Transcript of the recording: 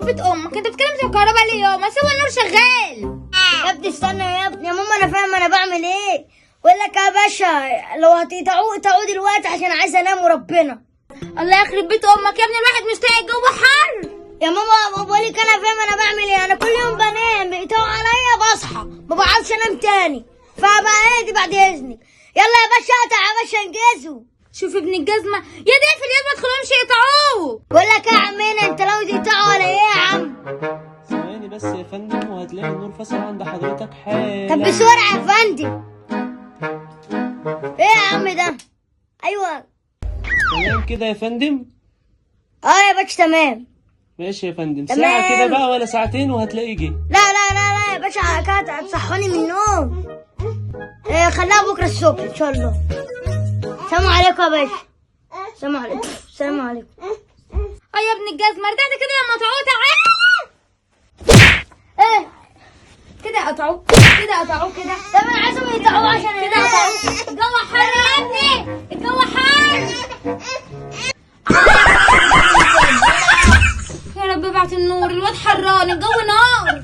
بيت امك انت بتتكلم في الكهرباء ليه يا ما سوى النور شغال. يا ابني استنى يا ابني، يا ماما انا فاهم انا بعمل ايه. بقول لك يا باشا لو تعود دلوقتي عشان عايز انام وربنا. الله يخرب بيت امك يا ابني، الواحد مستعد الجو حر. يا ماما بقول لك انا فاهم انا بعمل ايه. انا كل يوم بنام بيقطعوا عليا بصحى ما بعرفش انام تاني، فبقى اهدي بعد اذنك. يلا يا باشا اقطع يا باشا انجزوا. شوف ابن الجزمه يا ده في اليد ما تخليهمش يقطعوه. بقول لك يا عمنا انت لو تقطعوا ولا ايه يا عم؟ ثواني بس يا فندم وهتلاقي النور فصل عند حضرتك حالا. طب بسرعه يا فندم. ايه يا عم ده؟ ايوه تمام كده يا فندم. اه يا باشا تمام. ماشي يا فندم، تمام. ساعة كده بقى ولا ساعتين وهتلاقي جه. لا يا باشا كده هتصحوني من النوم. خليها بكره الصبح ان شاء الله. السلام عليكم يا باشا. السلام عليكم. يا ابن الجزمه رجعت كده لما تعود ايه كده قطعوه كده. طب انا عايزهم يقطعوه عشان كده قطعوه. الجو حر يا ابني، الجو حر. يا رب ابعت النور، الواد حران، الجو نار.